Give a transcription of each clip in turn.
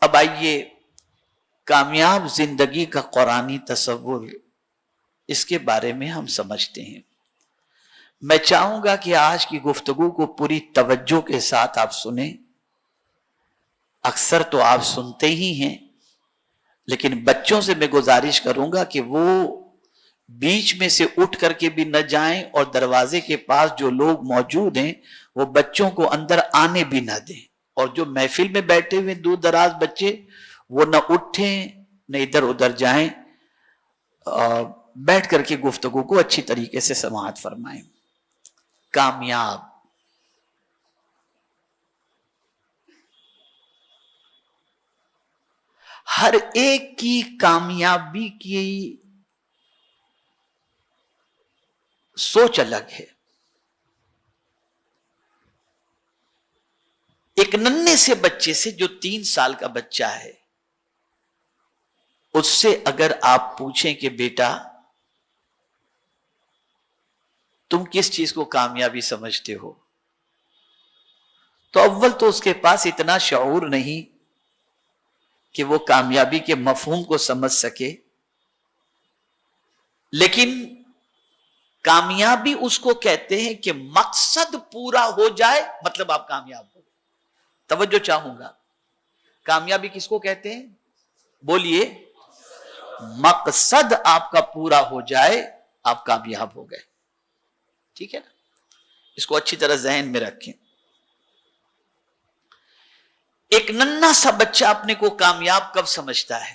اب آئیے کامیاب زندگی کا قرآنی تصور، اس کے بارے میں ہم سمجھتے ہیں۔ میں چاہوں گا کہ آج کی گفتگو کو پوری توجہ کے ساتھ آپ سنیں۔ اکثر تو آپ سنتے ہی ہیں، لیکن بچوں سے میں گزارش کروں گا کہ وہ بیچ میں سے اٹھ کر کے بھی نہ جائیں، اور دروازے کے پاس جو لوگ موجود ہیں وہ بچوں کو اندر آنے بھی نہ دیں، اور جو محفل میں بیٹھے ہوئے دور دراز بچے وہ نہ اٹھیں نہ ادھر ادھر جائیں، بیٹھ کر کے گفتگو کو اچھی طریقے سے سماعت فرمائیں۔ کامیاب، ہر ایک کی کامیابی کی سوچ الگ ہے۔ ایک ننھے سے بچے سے جو 3 سال کا بچہ ہے، اس سے اگر آپ پوچھیں کہ بیٹا تم کس چیز کو کامیابی سمجھتے ہو، تو اول تو اس کے پاس اتنا شعور نہیں کہ وہ کامیابی کے مفہوم کو سمجھ سکے، لیکن کامیابی اس کو کہتے ہیں کہ مقصد پورا ہو جائے، مطلب آپ کامیاب ہو۔ توجہ چاہوں گا، کامیابی کس کو کہتے ہیں؟ بولیے۔ مقصد آپ کا پورا ہو جائے، آپ کامیاب ہو گئے۔ ٹھیک ہے نا؟ اس کو اچھی طرح ذہن میں رکھیں۔ ایک ننھا سا بچہ اپنے کو کامیاب کب سمجھتا ہے؟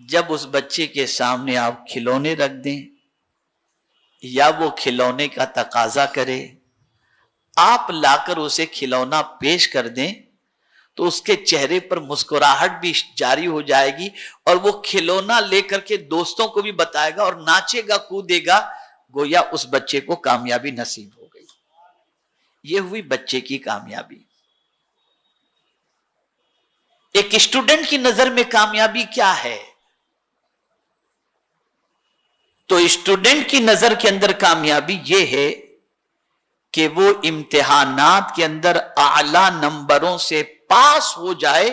جب اس بچے کے سامنے آپ کھلونے رکھ دیں، یا وہ کھلونے کا تقاضا کرے، آپ لا کر اسے کھلونا پیش کر دیں تو اس کے چہرے پر مسکراہٹ بھی جاری ہو جائے گی، اور وہ کھلونا لے کر کے دوستوں کو بھی بتائے گا اور ناچے گا کودے گا، گویا اس بچے کو کامیابی نصیب ہو گئی۔ یہ ہوئی بچے کی کامیابی۔ ایک اسٹوڈنٹ کی نظر میں کامیابی کیا ہے؟ تو اسٹوڈنٹ کی نظر کے اندر کامیابی یہ ہے کہ وہ امتحانات کے اندر اعلی نمبروں سے پاس ہو جائے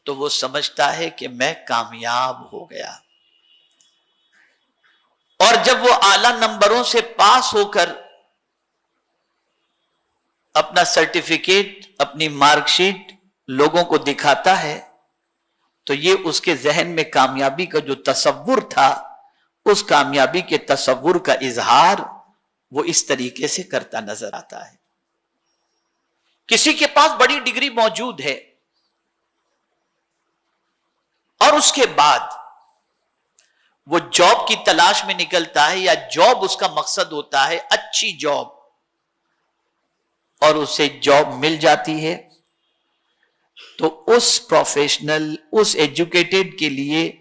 تو وہ سمجھتا ہے کہ میں کامیاب ہو گیا، اور جب وہ اعلی نمبروں سے پاس ہو کر اپنا سرٹیفکیٹ، اپنی مارک شیٹ لوگوں کو دکھاتا ہے تو یہ اس کے ذہن میں کامیابی کا جو تصور تھا، اس کامیابی کے تصور کا اظہار وہ اس طریقے سے کرتا نظر آتا ہے۔ کسی کے پاس بڑی ڈگری موجود ہے، اور اس کے بعد وہ جاب کی تلاش میں نکلتا ہے، یا جاب اس کا مقصد ہوتا ہے، اچھی جاب، اور اسے جاب مل جاتی ہے، تو اس پروفیشنل، اس ایجوکیٹڈ کے لیے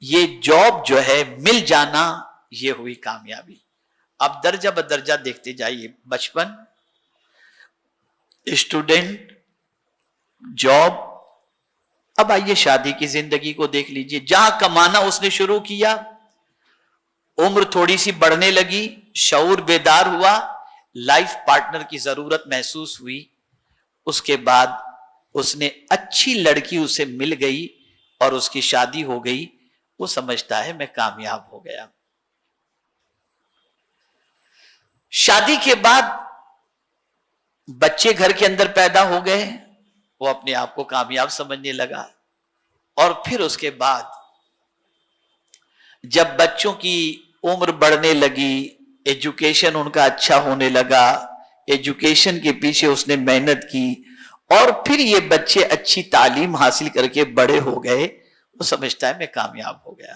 یہ جاب جو ہے مل جانا، یہ ہوئی کامیابی۔ اب درجہ بدرجہ دیکھتے جائیے، بچپن، اسٹوڈنٹ، جاب، اب آئیے شادی کی زندگی کو دیکھ لیجئے۔ جہاں کمانا اس نے شروع کیا، عمر تھوڑی سی بڑھنے لگی، شعور بیدار ہوا، لائف پارٹنر کی ضرورت محسوس ہوئی، اس کے بعد اس نے اچھی لڑکی اسے مل گئی اور اس کی شادی ہو گئی، وہ سمجھتا ہے میں کامیاب ہو گیا۔ شادی کے بعد بچے گھر کے اندر پیدا ہو گئے، وہ اپنے آپ کو کامیاب سمجھنے لگا، اور پھر اس کے بعد جب بچوں کی عمر بڑھنے لگی، ایجوکیشن ان کا اچھا ہونے لگا، ایجوکیشن کے پیچھے اس نے محنت کی، اور پھر یہ بچے اچھی تعلیم حاصل کر کے بڑے ہو گئے، وہ سمجھتا ہے میں کامیاب ہو گیا۔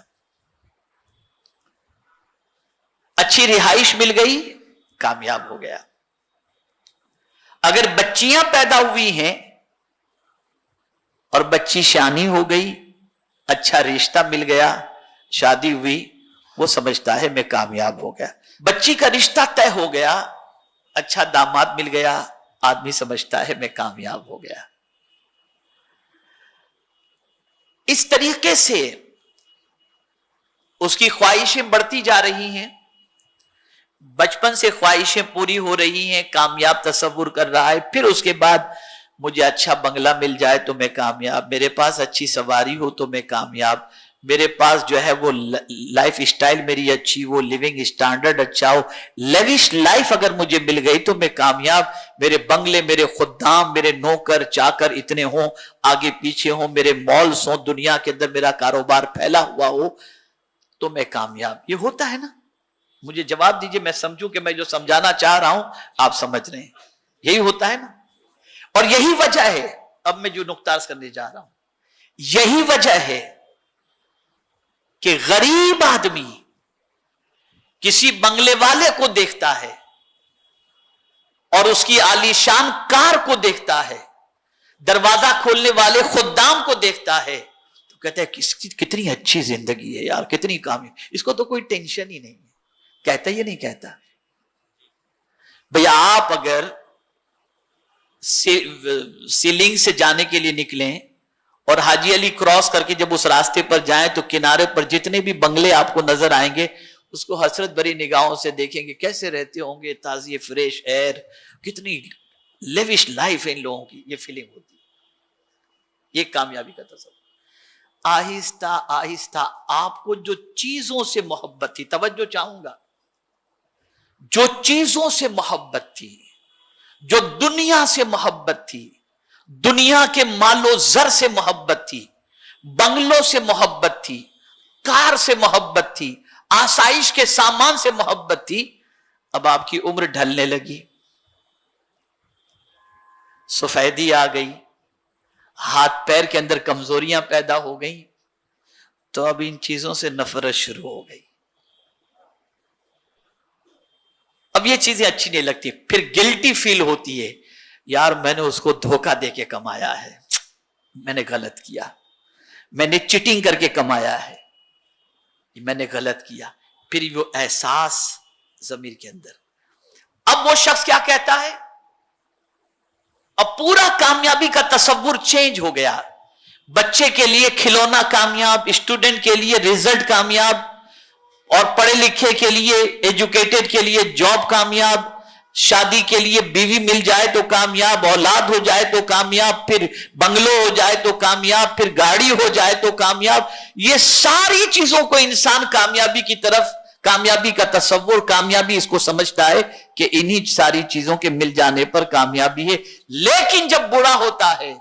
اچھی رہائش مل گئی، کامیاب ہو گیا۔ اگر بچیاں پیدا ہوئی ہیں اور بچی شانی ہو گئی، اچھا رشتہ مل گیا، شادی ہوئی، وہ سمجھتا ہے میں کامیاب ہو گیا۔ بچی کا رشتہ طے ہو گیا، اچھا داماد مل گیا، آدمی سمجھتا ہے میں کامیاب ہو گیا۔ اس طریقے سے اس کی خواہشیں بڑھتی جا رہی ہیں، بچپن سے خواہشیں پوری ہو رہی ہیں، کامیاب تصور کر رہا ہے، پھر اس کے بعد مجھے اچھا بنگلہ مل جائے تو میں کامیاب، میرے پاس اچھی سواری ہو تو میں کامیاب، میرے پاس جو ہے وہ لائف اسٹائل میری اچھی، وہ لیونگ اسٹینڈرڈ اچھا ہو، لیوش لائف اگر مجھے مل گئی تو میں کامیاب، میرے بنگلے، میرے خدام، میرے نوکر چاکر اتنے ہوں، آگے پیچھے ہوں، میرے مالز ہوں، دنیا کے اندر میرا کاروبار پھیلا ہوا ہو تو میں کامیاب۔ یہ ہوتا ہے نا؟ مجھے جواب دیجئے، میں سمجھوں کہ میں جو سمجھانا چاہ رہا ہوں آپ سمجھ رہے ہیں، یہی ہوتا ہے نا؟ اور یہی وجہ ہے، اب میں جو نقطہ عرض کرنے جا رہا ہوں، یہی وجہ ہے کہ غریب آدمی کسی بنگلے والے کو دیکھتا ہے اور اس کی عالیشان کار کو دیکھتا ہے، دروازہ کھولنے والے خدام کو دیکھتا ہے تو کہتا ہے کتنی اچھی زندگی ہے یار، کتنی کامیاب، اس کو تو کوئی ٹینشن ہی نہیں ہے۔ کہتا یہ نہیں کہتا؟ بھئی آپ اگر سیلنگ سے جانے کے لیے نکلیں اور حاجی علی کراس کر کے جب اس راستے پر جائیں تو کنارے پر جتنے بھی بنگلے آپ کو نظر آئیں گے اس کو حسرت بھری نگاہوں سے دیکھیں گے، کیسے رہتے ہوں گے، تازی فریش ایئر، کتنی لیوش لائف ہے ان لوگوں کی، یہ فیلنگ ہوتی ہے۔ یہ کامیابی کا تصور۔ آہستہ آہستہ آپ کو جو چیزوں سے محبت تھی، توجہ چاہوں گا، جو چیزوں سے محبت تھی، جو دنیا سے محبت تھی، دنیا کے مال و زر سے محبت تھی، بنگلوں سے محبت تھی، کار سے محبت تھی، آسائش کے سامان سے محبت تھی، اب آپ کی عمر ڈھلنے لگی، سفیدی آ گئی، ہاتھ پیر کے اندر کمزوریاں پیدا ہو گئیں، تو اب ان چیزوں سے نفرت شروع ہو گئی، اب یہ چیزیں اچھی نہیں لگتی، پھر گلٹی فیل ہوتی ہے، یار میں نے اس کو دھوکہ دے کے کمایا ہے، میں نے غلط کیا، میں نے چیٹنگ کر کے کمایا ہے، میں نے غلط کیا، پھر وہ احساس ضمیر کے اندر۔ اب وہ شخص کیا کہتا ہے؟ اب پورا کامیابی کا تصور چینج ہو گیا، بچے کے لیے کھلونا کامیاب، اسٹوڈنٹ کے لیے ریزلٹ کامیاب، اور پڑھے لکھے کے لیے، ایجوکیٹڈ کے لیے جاب کامیاب، شادی کے لیے بیوی مل جائے تو کامیاب، اولاد ہو جائے تو کامیاب، پھر بنگلو ہو جائے تو کامیاب، پھر گاڑی ہو جائے تو کامیاب۔ یہ ساری چیزوں کو انسان کامیابی کی طرف، کامیابی کا تصور، کامیابی اس کو سمجھتا ہے کہ انہی ساری چیزوں کے مل جانے پر کامیابی ہے، لیکن جب بڑا ہوتا ہے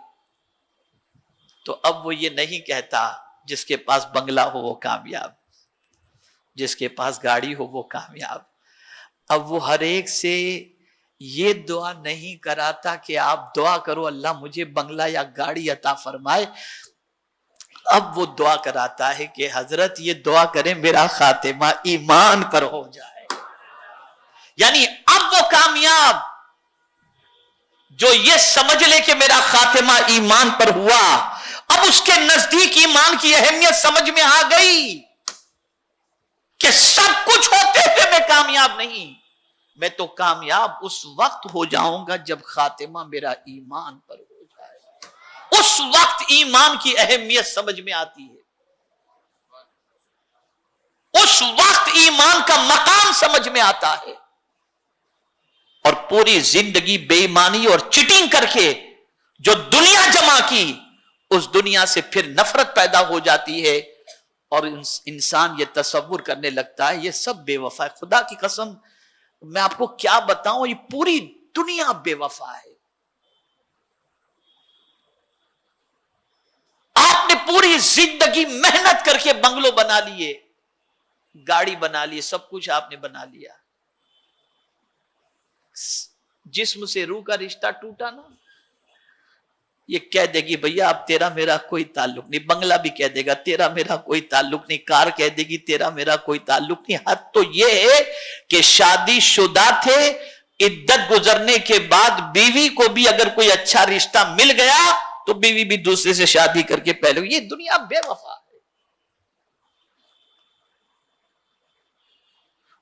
تو اب وہ یہ نہیں کہتا جس کے پاس بنگلہ ہو وہ کامیاب، جس کے پاس گاڑی ہو وہ کامیاب، اب وہ ہر ایک سے یہ دعا نہیں کراتا کہ آپ دعا کرو اللہ مجھے بنگلہ یا گاڑی عطا فرمائے، اب وہ دعا کراتا ہے کہ حضرت یہ دعا کریں میرا خاتمہ ایمان پر ہو جائے۔ یعنی اب وہ کامیاب جو یہ سمجھ لے کہ میرا خاتمہ ایمان پر ہوا، اب اس کے نزدیک ایمان کی اہمیت سمجھ میں آ گئی کہ سب کچھ ہوتے ہوئے میں کامیاب نہیں، میں تو کامیاب اس وقت ہو جاؤں گا جب خاتمہ میرا ایمان پر ہو جائے، اس وقت ایمان کی اہمیت سمجھ میں آتی ہے، اس وقت ایمان کا مقام سمجھ میں آتا ہے، اور پوری زندگی بے ایمانی اور چیٹنگ کر کے جو دنیا جمع کی، اس دنیا سے پھر نفرت پیدا ہو جاتی ہے، اور انسان یہ تصور کرنے لگتا ہے یہ سب بے وفا ہے۔ خدا کی قسم میں آپ کو کیا بتاؤں، یہ پوری دنیا بے وفا ہے۔ آپ نے پوری زندگی محنت کر کے بنگلو بنا لیے، گاڑی بنا لی، سب کچھ آپ نے بنا لیا، جسم سے روح کا رشتہ ٹوٹا نا، یہ کہہ دے گی بھیا اب تیرا میرا کوئی تعلق نہیں، بنگلہ بھی کہہ دے گا تیرا میرا کوئی تعلق نہیں، کار کہہ دے گی تیرا میرا کوئی تعلق نہیں، حد تو یہ ہے کہ شادی شدہ تھے، عدت گزرنے کے بعد بیوی کو بھی اگر کوئی اچھا رشتہ مل گیا تو بیوی بھی دوسرے سے شادی کر کے پہلے، یہ دنیا بے وفا ہے۔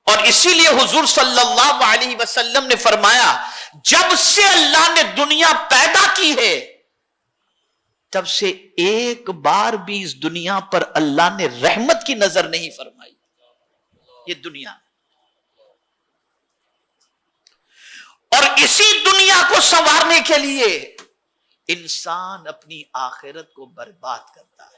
اور اسی لیے حضور صلی اللہ علیہ وسلم نے فرمایا جب سے اللہ نے دنیا پیدا کی ہے تب سے ایک بار بھی اس دنیا پر اللہ نے رحمت کی نظر نہیں فرمائی، یہ دنیا، اور اسی دنیا کو سنوارنے کے لیے انسان اپنی آخرت کو برباد کرتا ہے۔